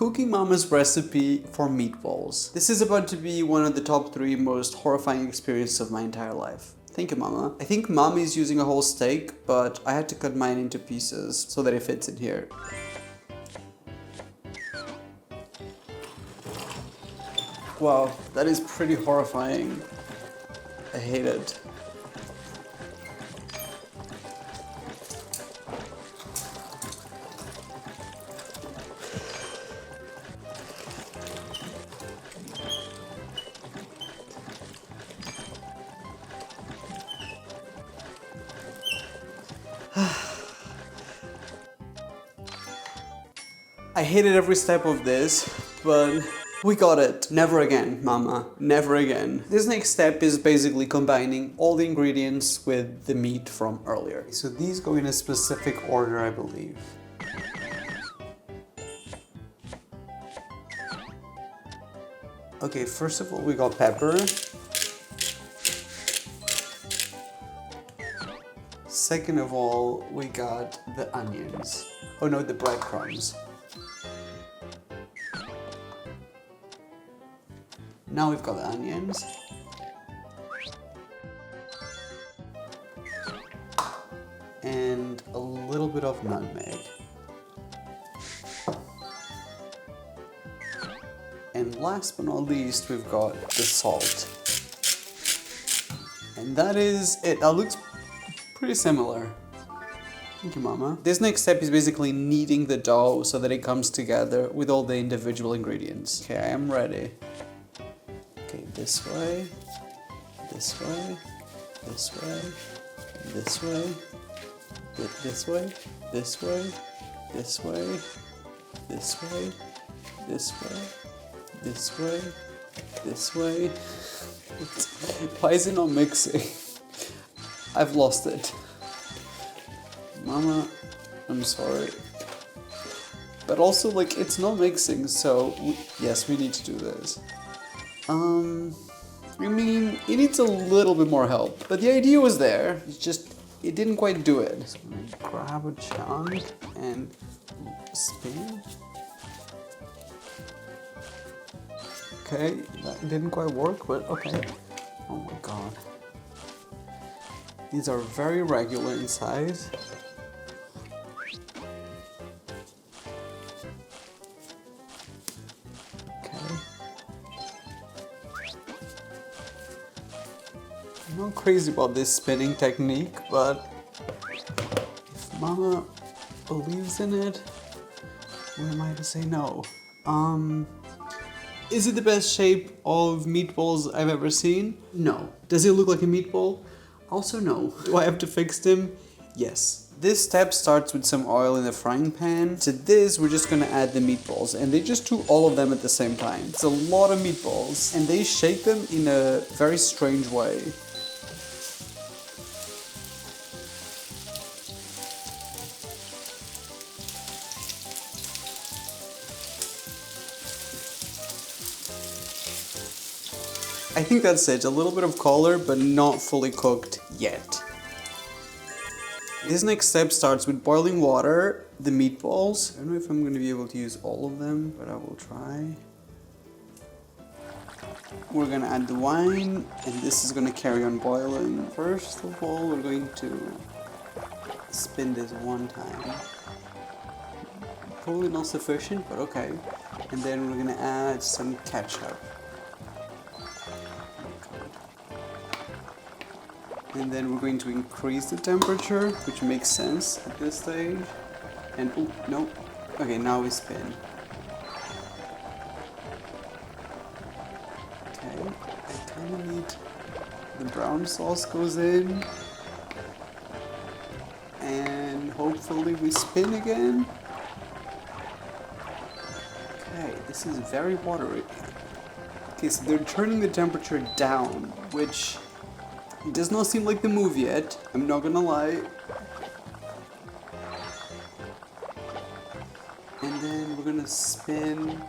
Cooking Mama's recipe for meatballs. This is about to be one of the top 3 most horrifying experiences of my entire life. Thank you, Mama. I think Mommy is using a whole steak, but I had to cut mine into pieces so that it fits in here. Wow, that is pretty horrifying. I hate it. I hated every step of this, but we got it. Never again, Mama. Never again. This next step is basically combining all the ingredients with the meat from earlier. So these go in a specific order, I believe. Okay, first of all, we got pepper. Second of all, we got the onions. Oh no, the breadcrumbs. Now we've got the onions. And a little bit of nutmeg. And last but not least, we've got the salt. And that is it. That looks pretty similar. Thank you, Mama. This next step is basically kneading the dough so that it comes together with all the individual ingredients. Okay, I am ready. Okay, this way, this way, this way, this way, this way, this way, this way, this way, this way, this way, this way. Why is it not mixing? I've lost it. Mama, I'm sorry. But also, like, it's not mixing, so yes, we need to do this. I mean, it needs a little bit more help, but the idea was there. It's just, it didn't quite do it. So I'm gonna grab a chunk and spin. Okay, that didn't quite work, but okay. Oh my god. These are very regular in size. I'm not crazy about this spinning technique, but if Mama believes in it, who am I to say no? Is it the best shape of meatballs I've ever seen? No. Does it look like a meatball? Also no. Do I have to fix them? Yes. This step starts with some oil in the frying pan. To this, we're just gonna add the meatballs, and they just do all of them at the same time. It's a lot of meatballs, and they shake them in a very strange way. I think that's it, a little bit of color, but not fully cooked yet. This next step starts with boiling water, the meatballs. I don't know if I'm going to be able to use all of them, but I will try. We're going to add the wine, and this is going to carry on boiling. First of all, we're going to spin this one time. Probably not sufficient, but okay. And then we're going to add some ketchup. And then we're going to increase the temperature, which makes sense at this stage. And, oh, no. Okay, now we spin. Okay, I kind of need... The brown sauce goes in. And hopefully we spin again. Okay, this is very watery. Okay, so they're turning the temperature down, which... It does not seem like the move yet, I'm not gonna lie. And then we're gonna spin,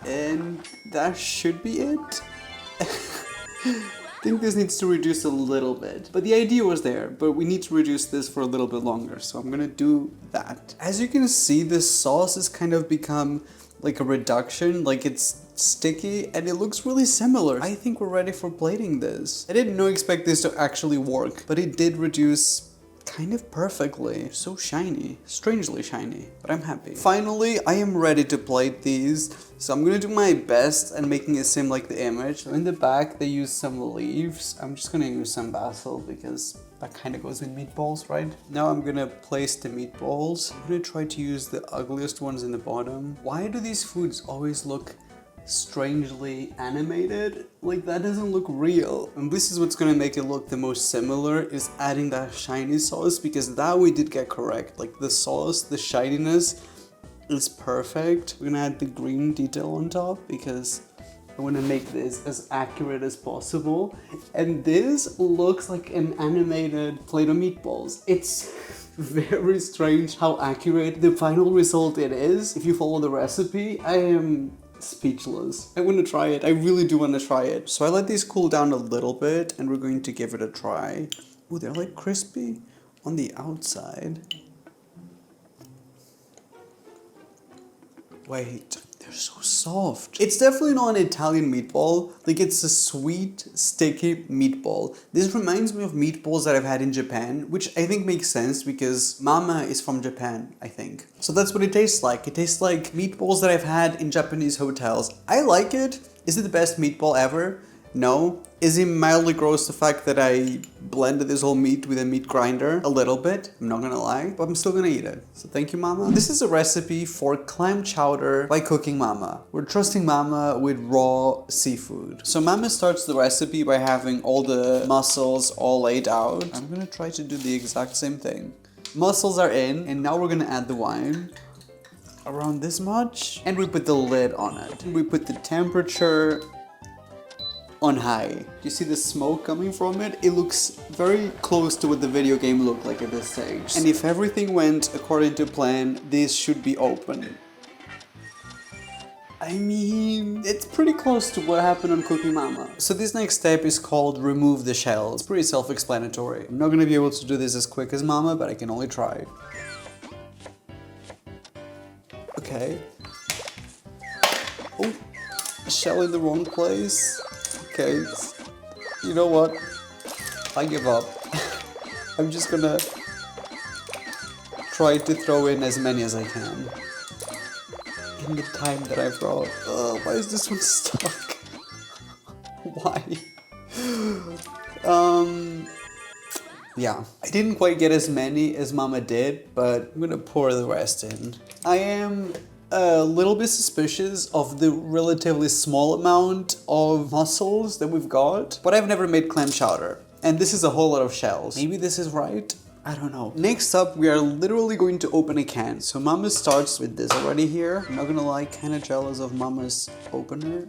and that should be it. I think this needs to reduce a little bit, but the idea was there, but we need to reduce this for a little bit longer, so I'm gonna do that. As you can see, the sauce has kind of become like a reduction, like it's sticky, and it looks really similar. I think we're ready for plating this. I didn't expect this to actually work, but it did reduce kind of perfectly. So shiny, strangely shiny, but I'm happy. Finally, I am ready to plate these. So I'm gonna do my best and making it seem like the image. So in the back, they use some leaves. I'm just gonna use some basil because that kind of goes with meatballs, right? Now I'm gonna place the meatballs. I'm gonna try to use the ugliest ones in the bottom. Why do these foods always look strangely animated? Like, that doesn't look real. And this is what's gonna make it look the most similar, is adding that shiny sauce, because that we did get correct. Like, the sauce, the shininess is perfect. We're gonna add the green detail on top because I want to make this as accurate as possible. And this looks like an animated plate of meatballs. It's very strange how accurate the final result it is. If you follow the recipe, I am speechless. I want to try it. I really do want to try it. So I let these cool down a little bit and we're going to give it a try. Oh, they're like crispy on the outside. Wait, they're so soft. It's definitely not an Italian meatball. Like, it's a sweet, sticky meatball. This reminds me of meatballs that I've had in Japan, which I think makes sense because Mama is from Japan, I think. So that's what it tastes like. It tastes like meatballs that I've had in Japanese hotels. I like it. Is it the best meatball ever? No. Is it mildly gross the fact that I blended this whole meat with a meat grinder? A little bit, I'm not gonna lie, but I'm still gonna eat it. So thank you, Mama. This is a recipe for clam chowder by Cooking Mama. We're trusting Mama with raw seafood. So Mama starts the recipe by having all the mussels all laid out. I'm gonna try to do the exact same thing. Mussels are in, and now we're gonna add the wine. Around this much. And we put the lid on it. We put the temperature on high. You see the smoke coming from it? It looks very close to what the video game looked like at this stage. And if everything went according to plan, this should be open. I mean, it's pretty close to what happened on Cooking Mama. So this next step is called remove the shells. It's pretty self-explanatory. I'm not gonna be able to do this as quick as Mama, but I can only try. Okay. Oh, a shell in the wrong place. Okay, you know what? I give up. I'm just gonna try to throw in as many as I can in the time that I've got. Why is this one stuck? Why? Yeah, I didn't quite get as many as Mama did, but I'm gonna pour the rest in. I am a little bit suspicious of the relatively small amount of mussels that we've got, but I've never made clam chowder, and this is a whole lot of shells. Maybe this is right? I don't know. Next up, we are literally going to open a can. So Mama starts with this already here. I'm not gonna lie, kind of jealous of Mama's opener.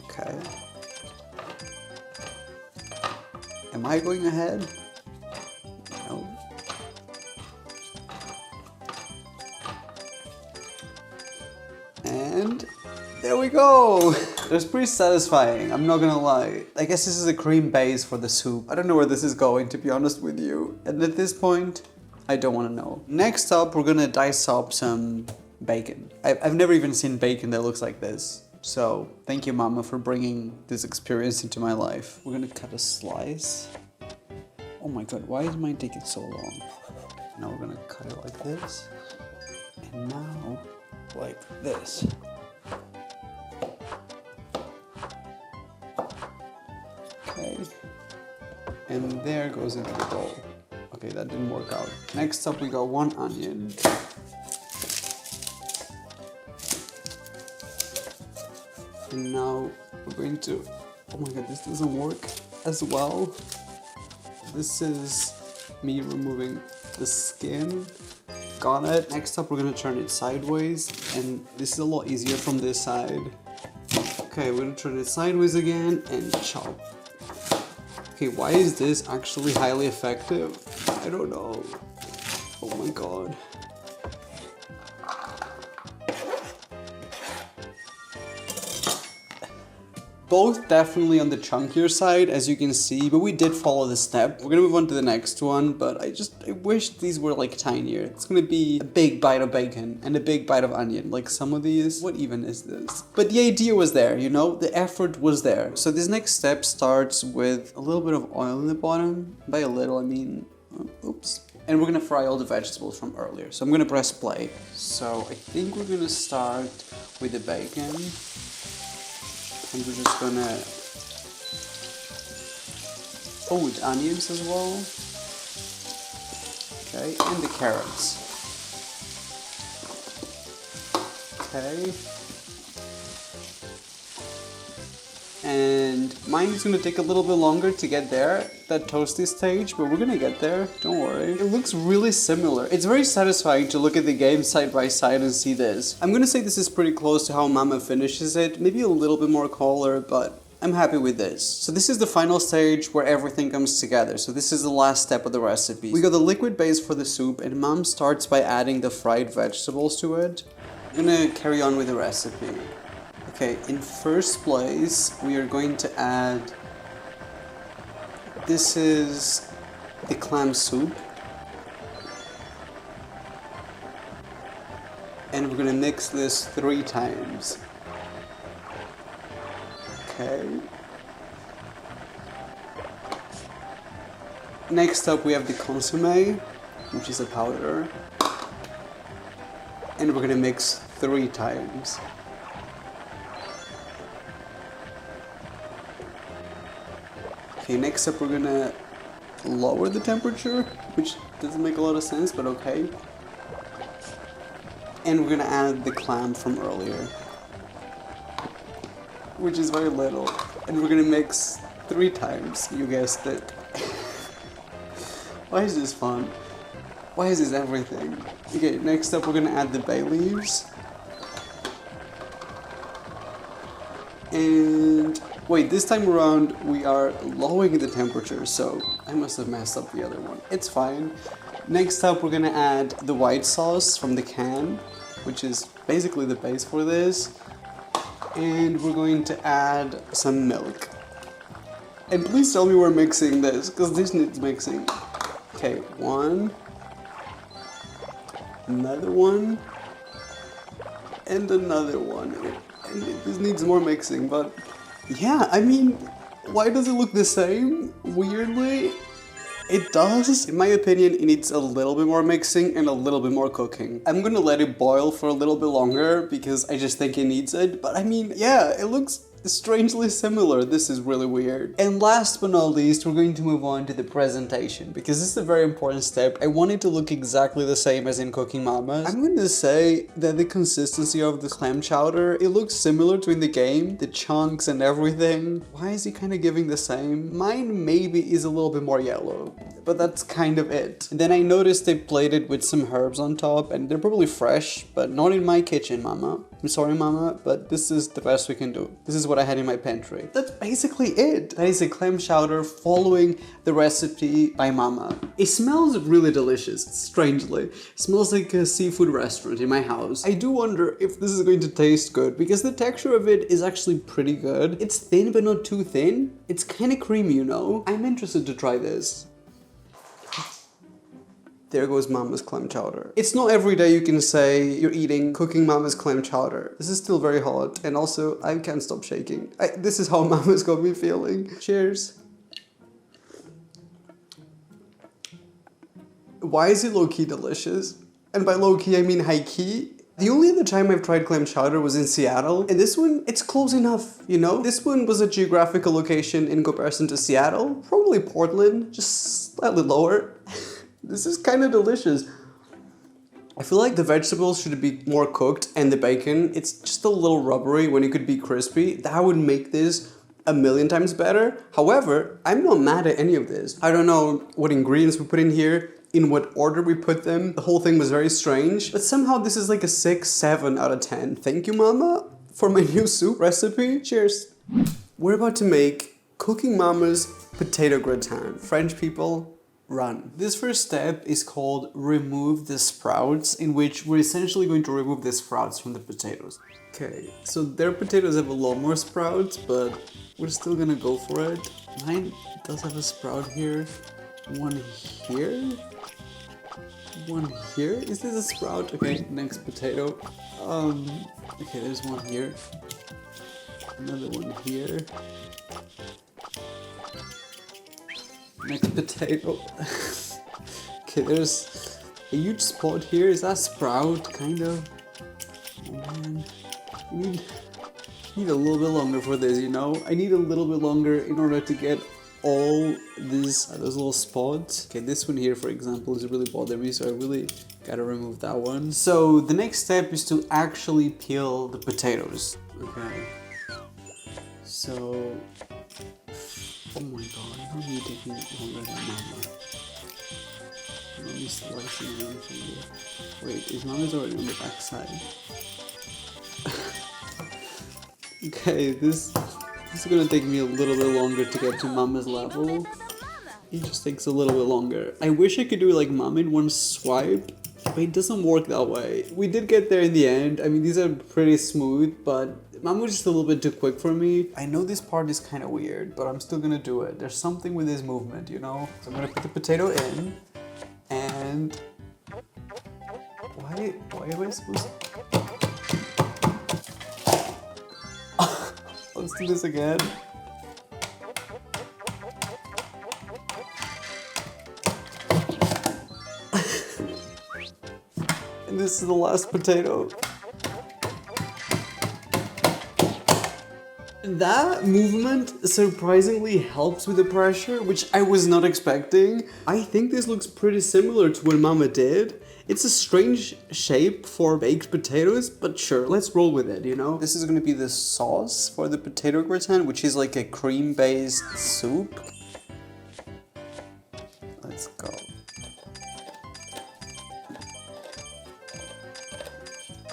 Okay. Am I going ahead? No. And there we go. That's pretty satisfying, I'm not gonna lie. I guess this is a cream base for the soup. I don't know where this is going, to be honest with you. And at this point, I don't want to know. Next up, we're gonna dice up some bacon. I've never even seen bacon that looks like this. So thank you, Mama, for bringing this experience into my life. We're gonna cut a slice. Oh my God, why is mine taking so long? Now we're gonna cut it like this. And now, like this. Okay. And there goes into the bowl. Okay, that didn't work out. Next up, we got 1 onion. And now we're going to, oh my God, this doesn't work as well. This is me removing the skin. Got it. Next up, we're gonna turn it sideways, and this is a lot easier from this side. Okay, we're gonna turn it sideways again and chop. Okay, why is this actually highly effective? I don't know. Oh my God. both definitely on the chunkier side, as you can see, but we did follow the step. We're gonna move on to the next one, but I wish these were like tinier. It's gonna be a big bite of bacon and a big bite of onion, like some of these. What even is this? But the idea was there, you know, the effort was there. So this next step starts with a little bit of oil in the bottom. By a little, I mean, oops. And we're gonna fry all the vegetables from earlier. So I'm gonna press play. So I think we're gonna start with the bacon. And we're just gonna... Oh, with onions as well. Okay, and the carrots. Okay. And mine is gonna take a little bit longer to get there, that toasty stage, but we're gonna get there, don't worry. It looks really similar. It's very satisfying to look at the game side by side and see this. I'm gonna say this is pretty close to how Mama finishes it, maybe a little bit more color, but I'm happy with this. So this is the final stage where everything comes together. So this is the last step of the recipe. We got the liquid base for the soup, and Mom starts by adding the fried vegetables to it. I'm gonna carry on with the recipe. Okay, in first place, we are going to add, this is the clam soup. And we're gonna mix this 3 times. Okay. Next up, we have the consommé, which is a powder. And we're gonna mix 3 times. Okay, next up we're gonna lower the temperature, which doesn't make a lot of sense, but okay. And we're gonna add the clam from earlier, which is very little. And we're gonna mix 3 times, you guessed it. Why is this fun? Why is this everything? Okay, next up we're gonna add the bay leaves. And wait, this time around we are lowering the temperature, so I must have messed up the other one. It's fine. Next up we're gonna add the white sauce from the can, which is basically the base for this. And we're going to add some milk. And please tell me we're mixing this, because this needs mixing. Okay, 1. Another one. And another one. And this needs more mixing, but yeah, I mean, why does it look the same? Weirdly, it does. In my opinion, it needs a little bit more mixing and a little bit more cooking. I'm gonna let it boil for a little bit longer because I just think it needs it. But I mean, yeah, it looks strangely similar. This is really weird. And last but not least, we're going to move on to the presentation because this is a very important step. I want it to look exactly the same as in Cooking Mamas. I'm going to say that the consistency of the clam chowder, it looks similar to in the game, the chunks and everything. Why is it kind of giving the same? Mine maybe is a little bit more yellow, but that's kind of it. And then I noticed they plated with some herbs on top, and they're probably fresh, but not in my kitchen, Mama. I'm sorry, Mama, but this is the best we can do. This is what I had in my pantry. That's basically it. That is a clam chowder following the recipe by Mama. It smells really delicious, strangely. It smells like a seafood restaurant in my house. I do wonder if this is going to taste good because the texture of it is actually pretty good. It's thin, but not too thin. It's kind of creamy, you know? I'm interested to try this. There goes Mama's clam chowder. It's not every day you can say you're eating Cooking Mama's clam chowder. This is still very hot, and also I can't stop shaking. This is how Mama's got me feeling. Cheers. Why is it low-key delicious? And by low-key I mean high-key. The only other time I've tried clam chowder was in Seattle, and this one, it's close enough, you know? This one was a geographical location in comparison to Seattle. Probably Portland, just slightly lower. This is kind of delicious. I feel like the vegetables should be more cooked and the bacon, it's just a little rubbery when it could be crispy. That would make this a million times better. However, I'm not mad at any of this. I don't know what ingredients we put in here, in what order we put them. The whole thing was very strange, but somehow this is like a 6, 7 out of 10. Thank you, Mama, for my new soup recipe. Cheers. We're about to make Cooking Mama's potato gratin. French people, run. This first step is called remove the sprouts, in which we're essentially going to remove the sprouts from the potatoes. Okay, so their potatoes have a lot more sprouts, but we're still gonna go for it. Mine does have a sprout here. One here. One here. Is this a sprout? Okay, next potato. Okay, there's one here. Another one here. Next potato. Okay, there's a huge spot here. Is that sprout? Kind of. Oh man. I need a little bit longer for this, you know? I need a little bit longer in order to get all those little spots. Okay, this one here, for example, is really bothering me, so I really gotta remove that one. So the next step is to actually peel the potatoes. Okay. So, oh my god, I don't need to taking longer than Mama. Let me slicing one finger. Wait, is Mama's already on the back side? Okay, this is gonna take me a little bit longer to get to Mama's level. It just takes a little bit longer. I wish I could do it like Mama in one swipe, but it doesn't work that way. We did get there in the end. I mean, these are pretty smooth, but Mama was just a little bit too quick for me. I know this part is kind of weird, but I'm still gonna do it. There's something with this movement, you know? So I'm gonna put the potato in, and why am I supposed to? Let's do this again. And this is the last potato. That movement surprisingly helps with the pressure, which I was not expecting. I think this looks pretty similar to what Mama did. It's a strange shape for baked potatoes, but sure, let's roll with it, you know? This is gonna be the sauce for the potato gratin, which is like a cream-based soup. Let's go.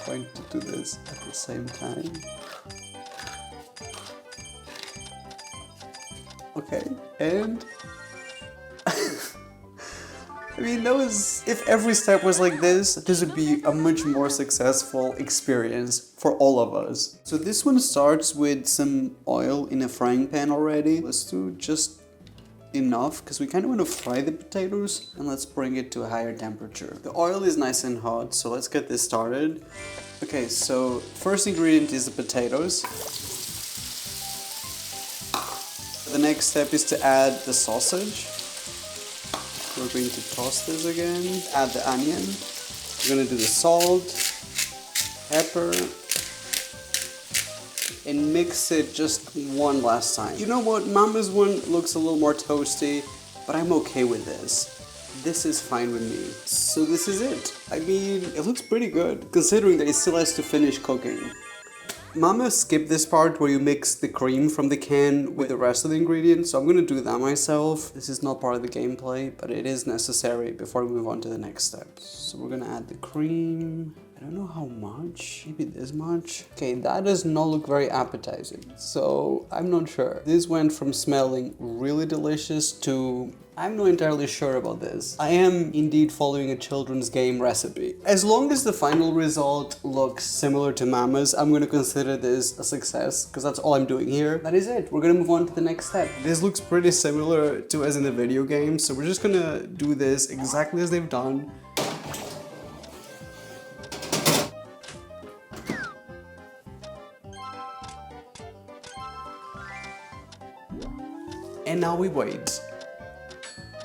Trying to do this at the same time. Okay, and I mean, that was, if every step was like this would be a much more successful experience for all of us. So this one starts with some oil in a frying pan already. Let's do just enough, because we kind of want to fry the potatoes, and let's bring it to a higher temperature. The oil is nice and hot, so let's get this started. Okay, so first ingredient is the potatoes. The next step is to add the sausage. We're going to toss this again. Add the onion. We're going to do the salt, pepper, and mix it just one last time. You know what? Mama's one looks a little more toasty, but I'm okay with this. This is fine with me. So this is it. I mean, it looks pretty good, considering that it still has to finish cooking. Mama skipped this part where you mix the cream from the can with the rest of the ingredients, so I'm gonna do that myself. This is not part of the gameplay, but it is necessary before we move on to the next step. So we're gonna add the cream. I don't know how much, maybe this much. Okay, that does not look very appetizing, so I'm not sure. This went from smelling really delicious to I'm not entirely sure about this. I am indeed following a children's game recipe. As long as the final result looks similar to Mama's, I'm gonna consider this a success, because that's all I'm doing here. That is it. We're gonna move on to the next step. This looks pretty similar to as in the video game, so we're just gonna do this exactly as they've done. And now we wait.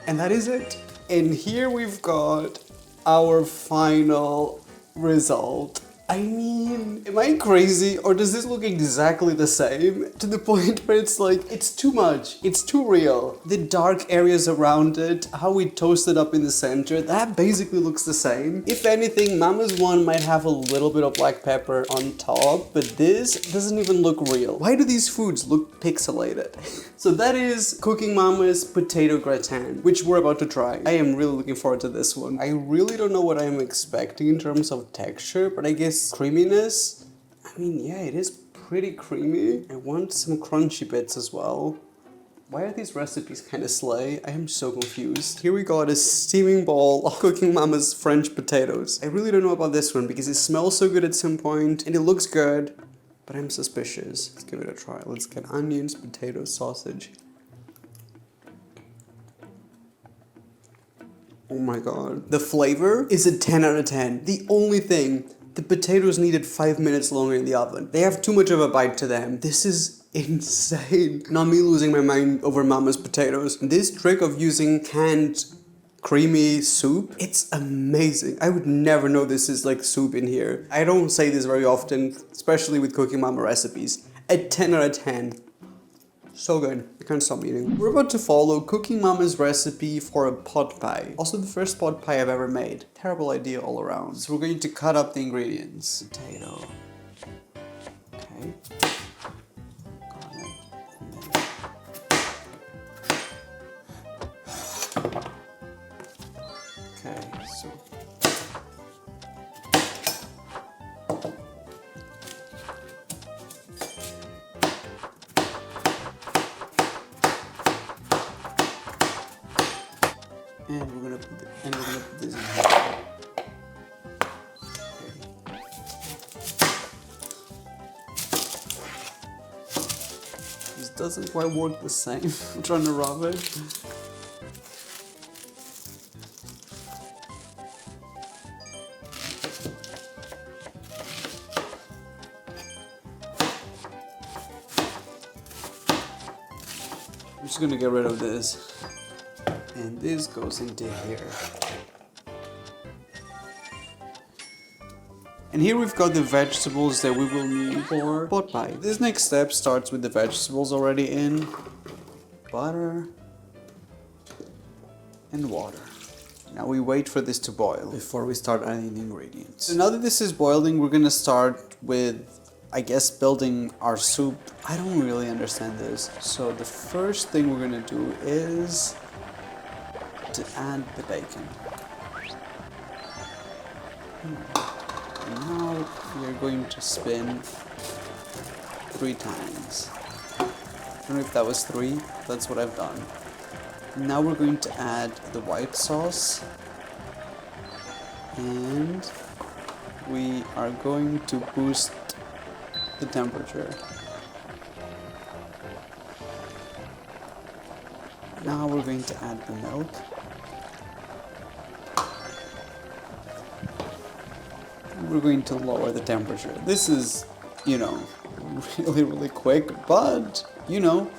And that is it. And here we've got our final result. I mean, am I crazy, or does this look exactly the same? To the point where it's like, it's too much, it's too real. The dark areas around it, how we toasted up in the center, that basically looks the same. If anything, Mama's one might have a little bit of black pepper on top, but this doesn't even look real. Why do these foods look pixelated? So that is Cooking Mama's potato gratin, which we're about to try. I am really looking forward to this one. I really don't know what I'm expecting in terms of texture, but I guess creaminess. I mean, yeah, it is pretty creamy. I want some crunchy bits as well. Why are these recipes kind of slay? I am so confused. Here we got a steaming bowl of Cooking Mama's French potatoes. I really don't know about this one because it smells so good at some point and it looks good. but I'm suspicious. Let's give it a try. Let's get onions, potatoes, sausage. Oh my god. The flavor is a 10 out of 10. The only thing, the potatoes needed 5 minutes longer in the oven. They have too much of a bite to them. This is insane. Not me losing my mind over mama's potatoes. This trick of using canned creamy soup, it's amazing. I would never know this is like soup in here. I don't say this very often, especially with Cooking Mama recipes. A 10 out of 10. So good. I can't stop eating. We're about to follow Cooking Mama's recipe for a pot pie. Also the first pot pie I've ever made. Terrible idea all around. So we're going to cut up the ingredients. Potato. Okay. Okay, so and we're gonna put this in here. Okay. This doesn't quite work the same. I'm trying to rub it. I'm just gonna get rid of this. And this goes into here. And here we've got the vegetables that we will need for pot pie. This next step starts with the vegetables already in. Butter. And water. Now we wait for this to boil before we start adding the ingredients. So now that this is boiling, we're gonna start with, I guess, building our soup. I don't really understand this. So the first thing we're gonna do is to add the bacon. And now we are going to spin 3 times. I don't know if that was 3, that's what I've done. Now we're going to add the white sauce. And we are going to boost the temperature. Now we're going to add the milk. We're going to lower the temperature. This is, you know, really quick, but, you know,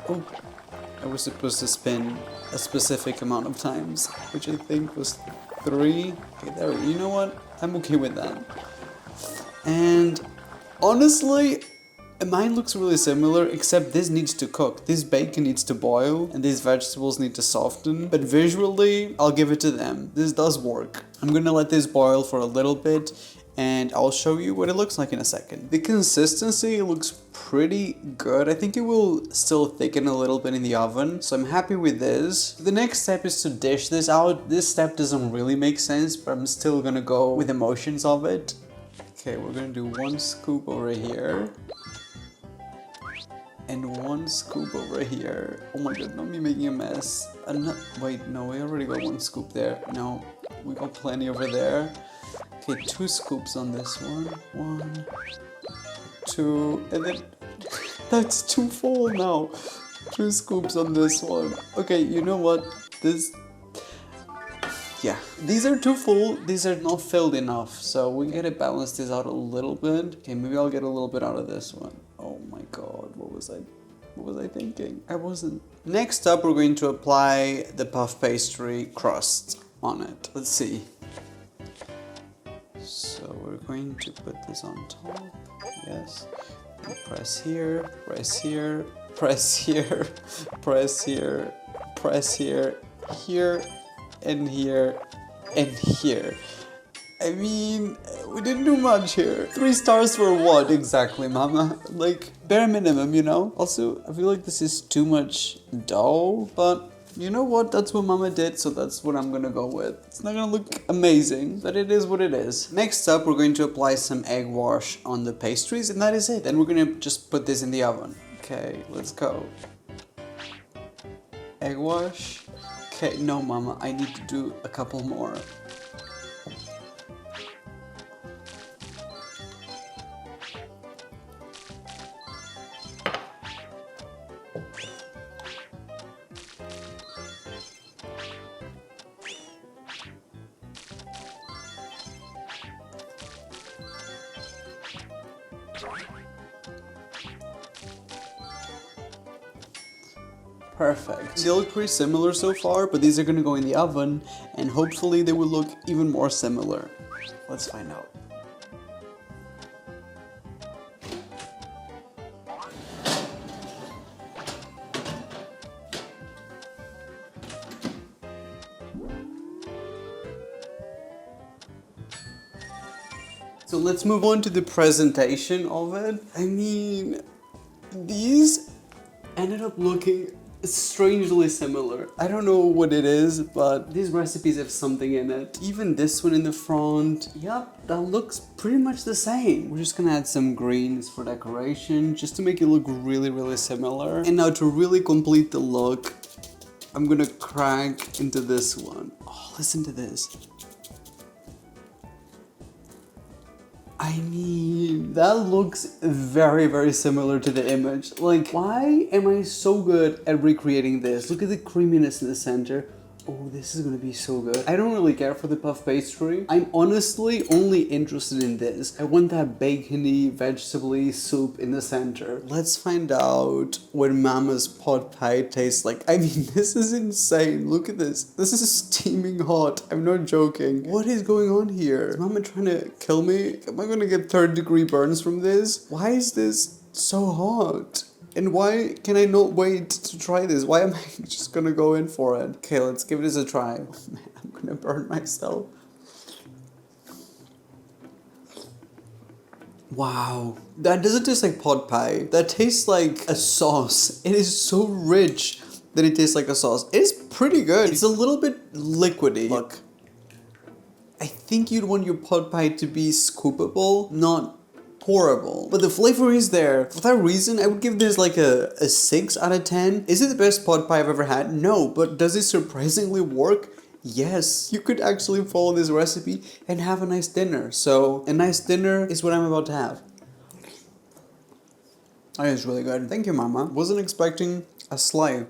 oh, I was supposed to spin a specific amount of times, which I think was 3. Okay, there, you know what? I'm okay with that. And honestly, mine looks really similar, except this needs to cook. This bacon needs to boil, and these vegetables need to soften. But visually, I'll give it to them. This does work. I'm gonna let this boil for a little bit, and I'll show you what it looks like in a second. The consistency looks pretty good. I think it will still thicken a little bit in the oven, so I'm happy with this. The next step is to dish this out. This step doesn't really make sense, but I'm still gonna go with the motions of it. Okay, we're gonna do 1 scoop over here. And 1 scoop over here. Oh my god, not me making a mess. Wait, no, we already got 1 scoop there. No, we got plenty over there. Okay, 2 scoops on this one. 1, 2, and then that's too full now. 2 scoops on this one. Okay, you know what? Yeah, these are too full. These are not filled enough. So we gotta balance this out a little bit. Okay, maybe I'll get a little bit out of this one. Oh my god, what was I thinking? I wasn't. Next up, we're going to apply the puff pastry crust on it. Let's see. So we're going to put this on top. Yes. And press here, press here, press here, press here, press here, here, and here, and here. I mean, we didn't do much here. 3 stars for what exactly, mama? Like, bare minimum, you know? Also, I feel like this is too much dough, but you know what? That's what mama did, so that's what I'm gonna go with. It's not gonna look amazing, but it is what it is. Next up, we're going to apply some egg wash on the pastries, and that is it. Then we're gonna just put this in the oven. Okay, let's go. Egg wash. Okay, no, mama, I need to do a couple more. Perfect. They look pretty similar so far, but these are gonna go in the oven, and hopefully they will look even more similar. Let's find out. So let's move on to the presentation of it. I mean, these ended up looking strangely similar. I don't know what it is, but these recipes have something in it. Even this one in the front, yep, that looks pretty much the same. We're just gonna add some greens for decoration, just to make it look really, really similar. And now to really complete the look, I'm gonna crack into this one. Oh, listen to this. I mean, that looks very, very similar to the image. Like, why am I so good at recreating this? Look at the creaminess in the center. Oh, this is gonna be so good. I don't really care for the puff pastry. I'm honestly only interested in this. I want that bacony, vegetable-y soup in the center. Let's find out what Mama's pot pie tastes like. I mean, this is insane. Look at this. This is steaming hot. I'm not joking. What is going on here? Is Mama trying to kill me? Am I gonna get 3rd-degree burns from this? Why is this so hot? And why can I not wait to try this? Why am I just gonna go in for it? Okay, let's give this a try. Oh man, I'm gonna burn myself. Wow, that doesn't taste like pot pie. That tastes like a sauce. It is so rich that it tastes like a sauce. It's pretty good. It's a little bit liquidy. Look, I think you'd want your pot pie to be scoopable, not horrible, but the flavor is there. For that reason, I would give this like a 6 out of 10. Is it the best pot pie I've ever had? No, but does it surprisingly work? Yes. You could actually follow this recipe and have a nice dinner. So a nice dinner is what I'm about to have. That is really good. Thank you, Mama. Wasn't expecting a sleigh.